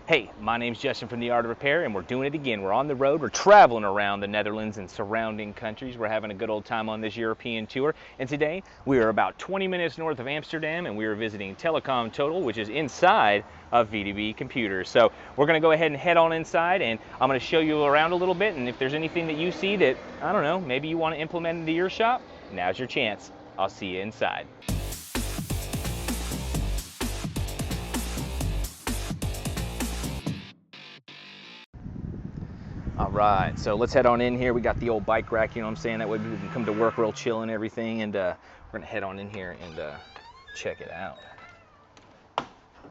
Hey, my name's Justin from The Art of Repair, and we're doing it again. We're on the road. We're traveling around the Netherlands and surrounding countries. We're having a good old time on this European tour. And today, we are about 20 minutes north of Amsterdam, and we are visiting Telecom Total, which is inside of VDB Computers. So we're going to go ahead and head on inside, and I'm going to show you around a little bit. And if there's anything that you see that, I don't know, maybe you want to implement into your shop, now's your chance. I'll see you inside. All right, so let's head on in here. We got the old bike rack, you know what I'm saying? That way we can come to work real chill and everything. And we're gonna head on in here and check it out. All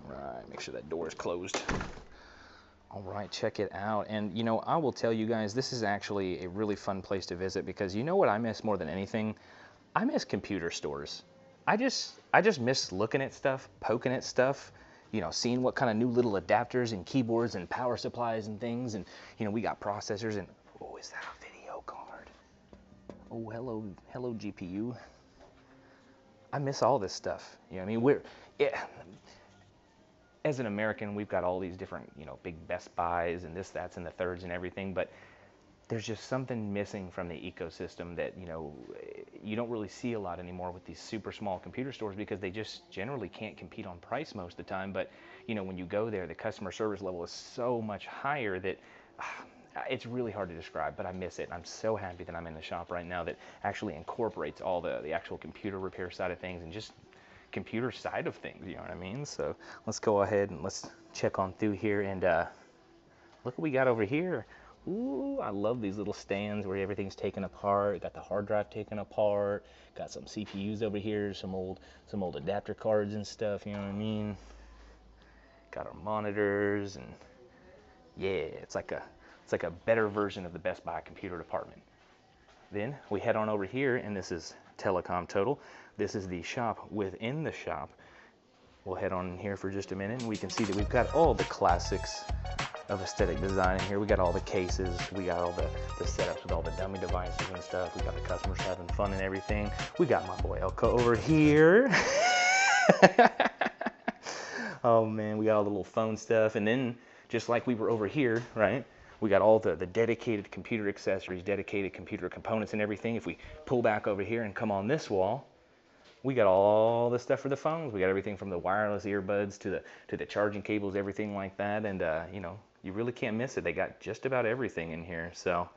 right, make sure that door is closed. All right, check it out. And you know, I will tell you guys, this is actually a really fun place to visit because you know what I miss more than anything? I miss computer stores. I just miss looking at stuff, poking at stuff, you know, seeing what kind of new little adapters and keyboards and power supplies and things. And, you know, we got processors and, oh, is that a video card? Oh, hello GPU. I miss all this stuff. You know what I mean? As an American, we've got all these different, you know, big Best Buys and this, that's, and the thirds and everything. But there's just something missing from the ecosystem that, you know, you don't really see a lot anymore with these super small computer stores because they just generally can't compete on price most of the time. But, you know, when you go there, the customer service level is so much higher that it's really hard to describe, but I miss it. I'm so happy that I'm in the shop right now that actually incorporates all the actual computer repair side of things and just computer side of things, you know what I mean? So let's go ahead and let's check on through here and look what we got over here. Ooh, I love these little stands where everything's taken apart. Got the hard drive taken apart. Got some CPUs over here, some old adapter cards and stuff, you know what I mean? Got our monitors and yeah, it's like a better version of the Best Buy computer department. Then we head on over here and this is Telecom Total. This is the shop within the shop. We'll head on in here for just a minute and we can see that we've got all the classics of aesthetic design in here. We got all the cases, we got all the setups with all the dummy devices and stuff. We got the customers having fun and everything. We got my boy Elco over here. Oh man, we got all the little phone stuff. And then just like we were over here, right? We got all the dedicated computer accessories, dedicated computer components and everything. If we pull back over here and come on this wall, we got all the stuff for the phones. We got everything from the wireless earbuds to the charging cables, everything like that. And you know, you really can't miss it. They got just about everything in here. So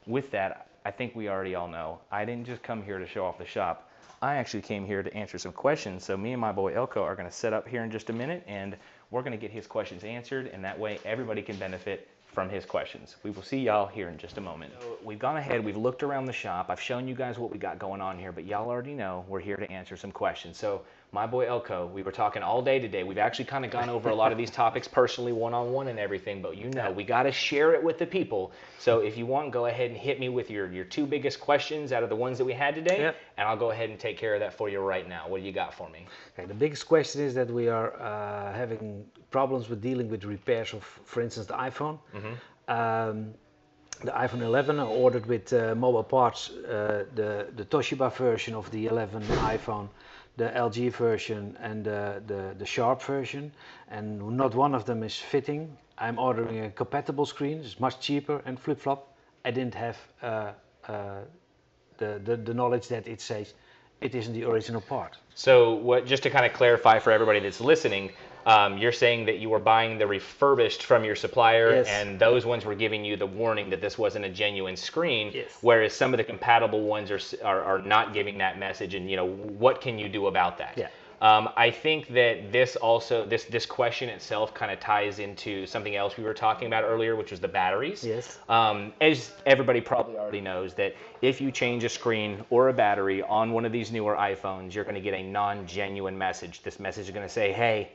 with that, I think we already all know, I didn't just come here to show off the shop. I actually came here to answer some questions. So me and my boy Elco are gonna set up here in just a minute and we're gonna get his questions answered, and that way everybody can benefit from his questions. We will see y'all here in just a moment. So we've gone ahead, we've looked around the shop, I've shown you guys what we got going on here, but y'all already know we're here to answer some questions. So my boy Elco, we were talking all day today. We've actually kind of gone over a lot of these topics personally, one-on-one and everything, but you know, we got to share it with the people. So if you want, go ahead and hit me with your two biggest questions out of the ones that we had today, Yep. and I'll go ahead and take care of that for you right now. What do you got for me? Okay, the biggest question is that we are having problems with dealing with repairs of, for instance, the iPhone. The iPhone 11 I ordered with mobile parts, the Toshiba version of the 11 iPhone, the LG version and the Sharp version, and not one of them is fitting. I'm ordering a compatible screen, it's much cheaper, and flip-flop. I didn't have the knowledge that it says it isn't the original part. So what, just to kind of clarify for everybody that's listening, you're saying that you were buying the refurbished from your supplier, Yes. and those ones were giving you the warning that this wasn't a genuine screen, Yes. whereas some of the compatible ones are not giving that message, and you know, what can you do about that? Yeah. I think that this also, this question itself kind of ties into something else we were talking about earlier, which was the batteries. Yes. As everybody probably already knows, that if you change a screen or a battery on one of these newer iPhones, you're going to get a non-genuine message. This message is going to say, hey,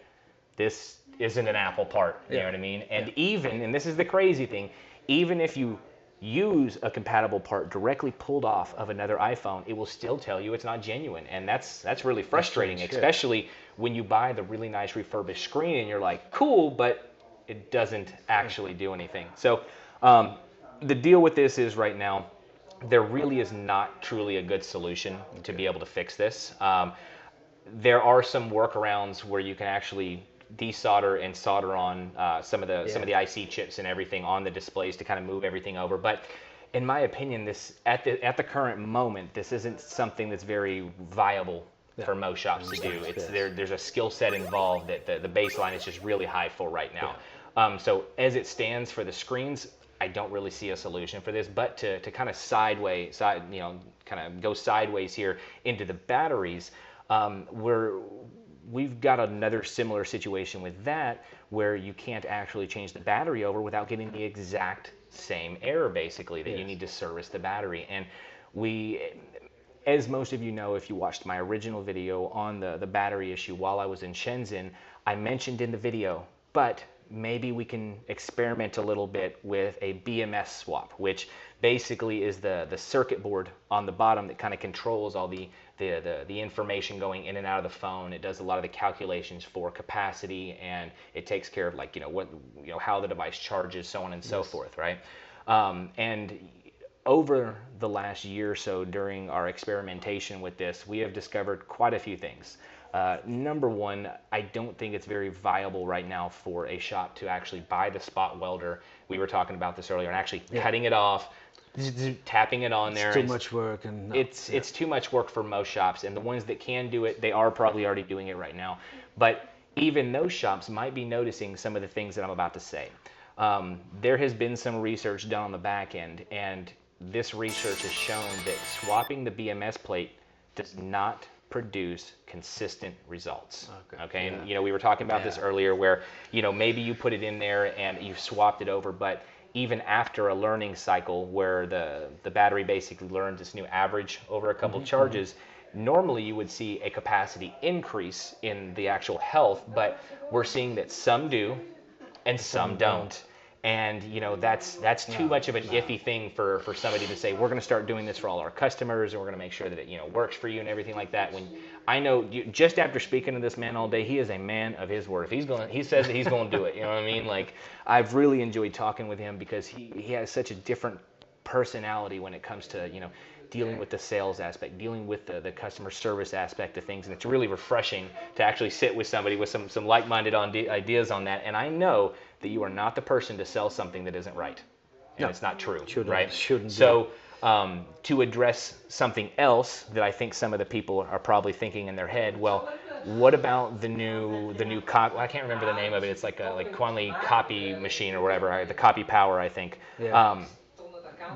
this isn't an Apple part, you know what I mean? And even, and this is the crazy thing, even if you use a compatible part directly pulled off of another iPhone, it will still tell you it's not genuine. And that's really frustrating, especially when you buy the really nice refurbished screen and you're like, cool, but it doesn't actually do anything. So the deal with this is right now, there really is not truly a good solution to be able to fix this. There are some workarounds where you can actually desolder and solder on some of the IC chips and everything on the displays to kind of move everything over. But in my opinion, this at the current moment, this isn't something that's very viable for most shops to do. It's there's a skill set involved that the baseline is just really high for right now. So as it stands for the screens, I don't really see a solution for this. But to kind of kind of go sideways here into the batteries, we've got another similar situation with that, where you can't actually change the battery over without getting the exact same error, basically, that you need to service the battery. And as most of you know, if you watched my original video on the battery issue while I was in Shenzhen, I mentioned in the video, but maybe we can experiment a little bit with a BMS swap, which basically is the circuit board on the bottom that kind of controls all the information going in and out of the phone. It does a lot of the calculations for capacity, and it takes care of, like, how the device charges, so on and so forth, right? And over the last year or so, during our experimentation with this, we have discovered quite a few things. Number one, I don't think it's very viable right now for a shop to actually buy the spot welder. We were talking about this earlier, and actually cutting it off, tapping it on there. It's too much work, and it's too much work for most shops. And the ones that can do it, they are probably already doing it right now. But even those shops might be noticing some of the things that I'm about to say. There has been some research done on the back end, and this research has shown that swapping the BMS plate does not produce consistent results. Okay. And we were talking about this earlier, where maybe you put it in there and you've swapped it over, but even after a learning cycle where the battery basically learns its new average over a couple charges, normally you would see a capacity increase in the actual health, but we're seeing that some do and some don't. And that's too much of an iffy thing for somebody to say, we're going to start doing this for all our customers, and we're going to make sure that it works for you and everything like that. When I know, just after speaking to this man all day, he is a man of his word. If he says that he's going to do it. You know what I mean? Like, I've really enjoyed talking with him, because he has such a different personality when it comes to dealing with the sales aspect, dealing with the customer service aspect of things. And it's really refreshing to actually sit with somebody with some like-minded ideas on that. And I know that you are not the person to sell something that isn't right. And it's not true, right? Shouldn't so to address something else that I think some of the people are probably thinking in their head, well, what about the new I can't remember the name of it. It's like Quanly copy machine or whatever, the copy power, I think.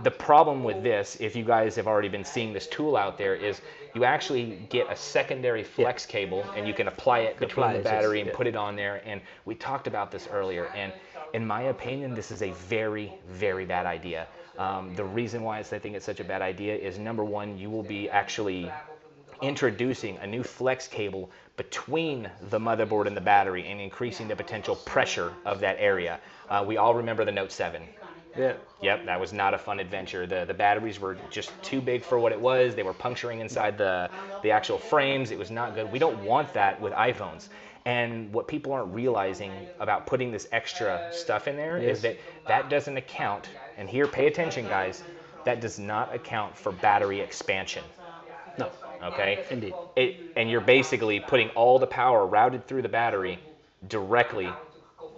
The problem with this, if you guys have already been seeing this tool out there, is you actually get a secondary flex cable, and you can apply it between the battery and put it on there. And we talked about this earlier, and in my opinion, this is a very, very bad idea. The reason why I think it's such a bad idea is, number one, you will be actually introducing a new flex cable between the motherboard and the battery and increasing the potential pressure of that area. We all remember the Note 7. Yep, that was not a fun adventure. The batteries were just too big for what it was. They were puncturing inside the actual frames. It was not good. We don't want that with iPhones. And what people aren't realizing about putting this extra stuff in there is that doesn't account, and here, pay attention, guys, that does not account for battery expansion. No. Okay? Indeed. And you're basically putting all the power routed through the battery directly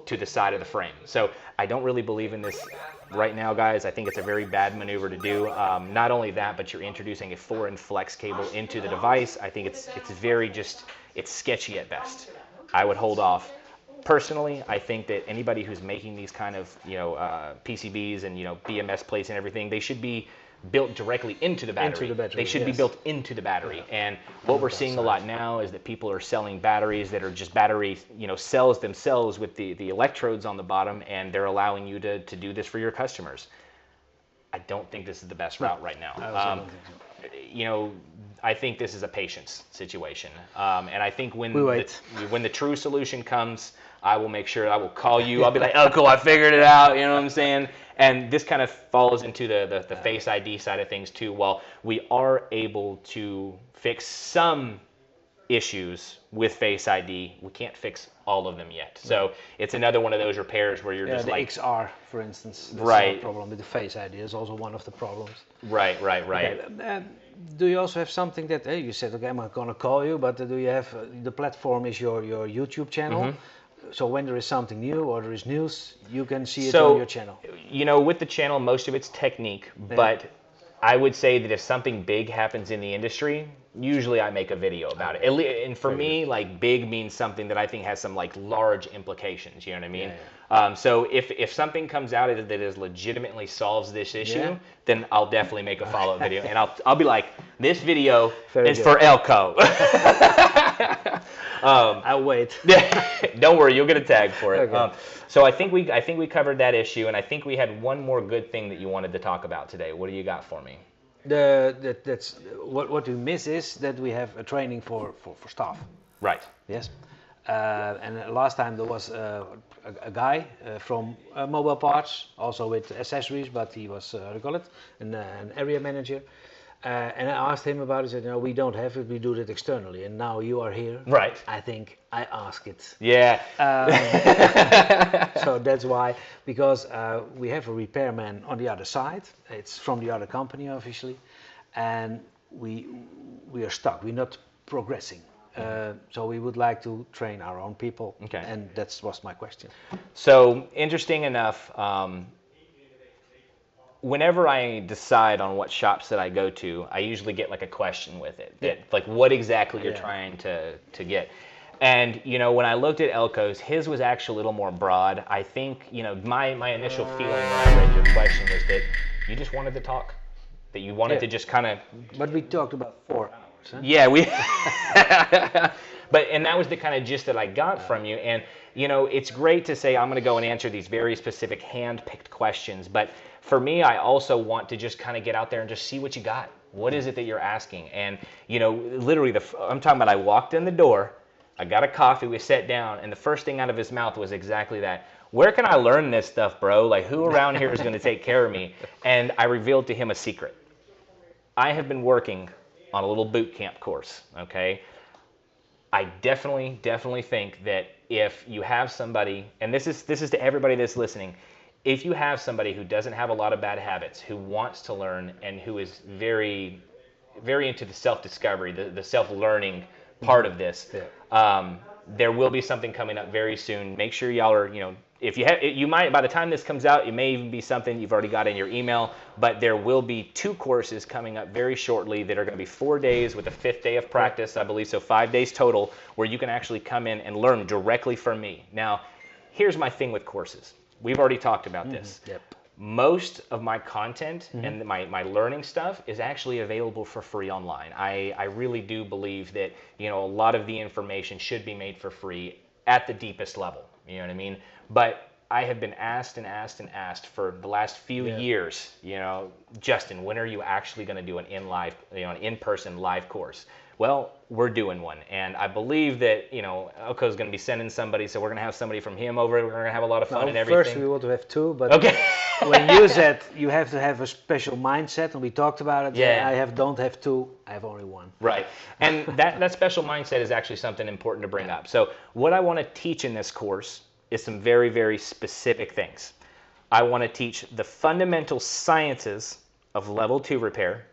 to the side of the frame. So I don't really believe in this right now, guys. I think it's a very bad maneuver to do. Not only that, but you're introducing a foreign flex cable into the device. I think it's sketchy at best. I would hold off. Personally, I think that anybody who's making these kind of PCBs and BMS plates and everything, they should be built directly into the battery. They should be built into the battery. And what we're seeing a lot now is that people are selling batteries that are just battery cells themselves with the electrodes on the bottom, and they're allowing you to do this for your customers. I don't think this is the best route right now. I think this is a patience situation, and I think when the true solution comes, I will make sure I will call you. I'll be like, Elco, I figured it out. You know what I'm saying? And this kind of falls into the Face ID side of things too. While we are able to fix some issues with Face ID, we can't fix all of them yet. So it's another one of those repairs where you're just the like XR, for instance. Right. The problem with the Face ID is also one of the problems. Right. Okay. Do you also have something that you said, okay, I'm going to call you, but do you have the platform is your YouTube channel? so when there is something new or there is news, you can see it So, on your channel. you know, with the channel, most of it's technique, but I would say that if something big happens in the industry, usually I make a video about it. And for me, like big means something that I think has some like large implications. You know what I mean? So if something comes out that is legitimately solves this issue, then I'll definitely make a follow-up video, and I'll be like, this video is for Elco. I'll wait. Don't worry, you'll get a tag for it. Okay. So I think we covered that issue, and I think we had one more good thing that you wanted to talk about today. What do you got for me? That's what we miss is that we have a training for staff. Right. Yes. And last time there was a guy from mobile parts, also with accessories, but he was how do you call it, an area manager. And I asked him about it. He said, "No, we don't have it. We do it externally." And now you are here. Right. I think I ask it. Yeah. So that's why, because we have a repairman on the other side. It's from the other company, obviously, and we are stuck. We're not progressing. So we would like to train our own people. Okay. And that was my question. So interesting enough. Whenever I decide on what shops that I go to, I usually get like a question with it, that like what exactly you're trying to get. And you know, when I looked at Elco's, his was actually a little more broad. I think, you know, my initial feeling when I read your question was that you just wanted to talk, that you wanted to just kind of. But we talked about 4 hours. Huh? Yeah, and that was the kind of gist that I got from you. And you know, it's great to say I'm going to go and answer these very specific hand-picked questions, but for me, I also want to just kind of get out there and just see what you got. What is it that you're asking? And you know, literally, I'm talking about I walked in the door, I got a coffee, we sat down, and the first thing out of his mouth was exactly that. Where can I learn this stuff, bro? Like, who around here is going to take care of me? And I revealed to him a secret. I have been working on a little boot camp course, okay? I definitely think that if you have somebody, and this is to everybody that's listening, if you have somebody who doesn't have a lot of bad habits, who wants to learn, and who is very into the self-discovery, the self-learning part of this, there will be something coming up very soon. Make sure y'all are, you know, if you have, you might, by the time this comes out, it may even be something you've already got in your email, but there will be 2 courses coming up very shortly that are going to be 4 days with a 5th day of practice, I believe, so 5 days total, where you can actually come in and learn directly from me. Now, here's my thing with courses. We've already talked about this. Yep. Most of my content and my learning stuff is actually available for free online. I really do believe that, you know, a lot of the information should be made for free at the deepest level. You know what I mean? But I have been asked and asked for the last few years, you know, Justin, when are you actually going to do an in-person live course? Well, we're doing one, and I believe that, you know, Elco's going to be sending somebody, so we're going to have somebody from him over. We're going to have a lot of fun and everything. First, we want to have 2, but okay. when you said you have to have a special mindset, and we talked about it, I don't have 2, I have only 1. Right, and that special mindset is actually something important to bring up. So what I want to teach in this course is some very specific things. I want to teach the fundamental sciences of level 2 repair,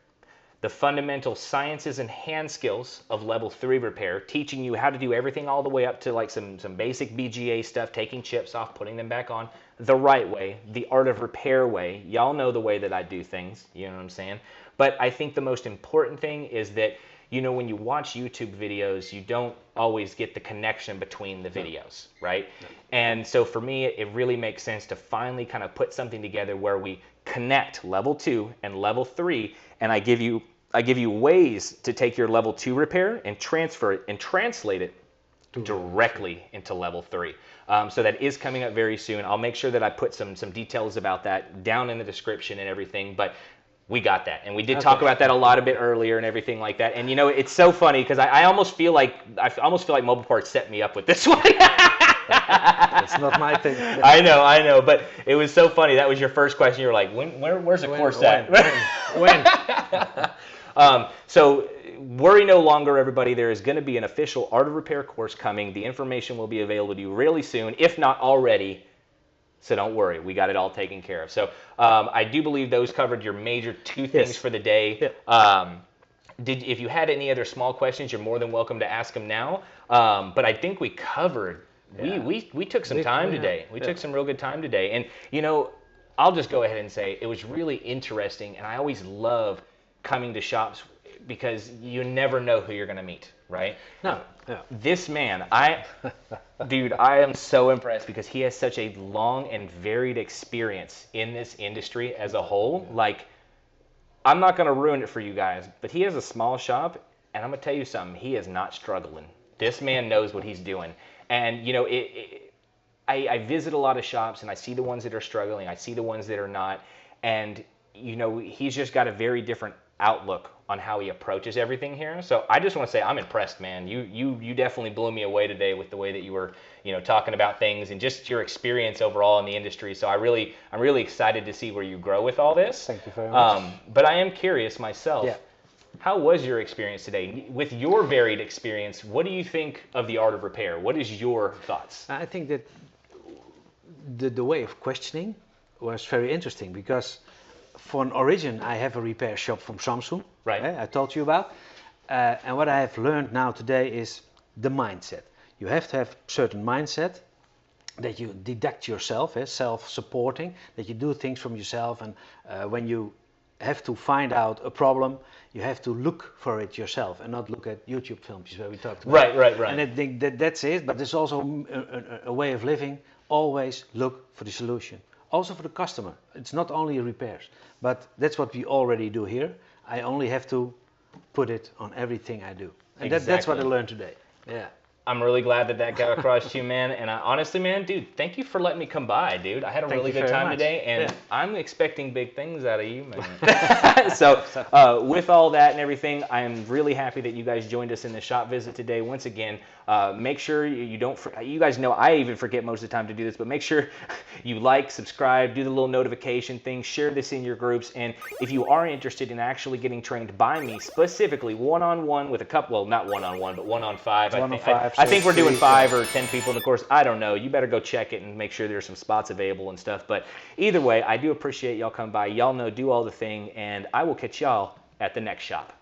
the fundamental sciences and hand skills of level 3 repair, teaching you how to do everything all the way up to like some basic BGA stuff, taking chips off, putting them back on the right way, the art of repair way. Y'all know the way that I do things, you know what I'm saying? But I think the most important thing is that, you know, when you watch YouTube videos, you don't always get the connection between the videos, right? And so for me, it really makes sense to finally kind of put something together where we connect level 2 and level 3, and I give you ways to take your level 2 repair and transfer it and translate it directly into level 3. So that is coming up very soon. I'll make sure that I put some details about that down in the description and everything, but we got that. And we did talk about that a bit earlier and everything like that. And you know, it's so funny because I almost feel like Mobile Parts set me up with this one. It's not my thing. I know, but it was so funny. That was your first question. You were like, where's the course at? When? So worry no longer, everybody. There is going to be an official Art of Repair course coming. The information will be available to you really soon, if not already. So don't worry, we got it all taken care of. So I do believe those covered your major 2 things for the day. If you had any other small questions, you're more than welcome to ask them now. But I think we covered we took some time today. We took some real good time today. And, you know, I'll just go ahead and say it was really interesting. And I always love coming to shops because you never know who you're going to meet, right? No. Yeah. This man, dude, I am so impressed because he has such a long and varied experience in this industry as a whole. Like, I'm not going to ruin it for you guys, but he has a small shop, and I'm going to tell you something. He is not struggling. This man knows what he's doing. And, you know, I visit a lot of shops, and I see the ones that are struggling. I see the ones that are not. And, you know, he's just got a very different outlook on how he approaches everything here. So I just want to say I'm impressed, man. You definitely blew me away today with the way that you were, you know, talking about things and just your experience overall in the industry. So I'm really excited to see where you grow with all this. Thank you very much. But I am curious myself. How was your experience today? With your varied experience, what do you think of the art of repair? What is your thoughts? I think that the way of questioning was very interesting because for an origin, I have a repair shop from Samsung, right? I told you about. And what I have learned now today is the mindset. You have to have certain mindset that you deduct yourself, self-supporting, that you do things from yourself. And when you have to find out a problem, you have to look for it yourself and not look at YouTube films where we talked about. Right. And I think that's it, but there's also a way of living. Always look for the solution. Also for the customer. It's not only repairs, but that's what we already do here. I only have to put it on everything I do. And that's what I learned today. Yeah. I'm really glad that got across to you, man. And honestly, man, dude, thank you for letting me come by, dude. I had a really good time today, and I'm expecting big things out of you, man. So with all that and everything, I am really happy that you guys joined us in the shop visit today. Once again, make sure you don't, you guys know I even forget most of the time to do this, but make sure you like, subscribe, do the little notification thing, share this in your groups. And if you are interested in actually getting trained by me, specifically one-on-one with a couple, well, not one-on-one, but one-on-five. I think we're doing 5 or 10 people in the course. I don't know. You better go check it and make sure there's some spots available and stuff. But either way, I do appreciate y'all coming by. Y'all know, do all the thing, and I will catch y'all at the next shop.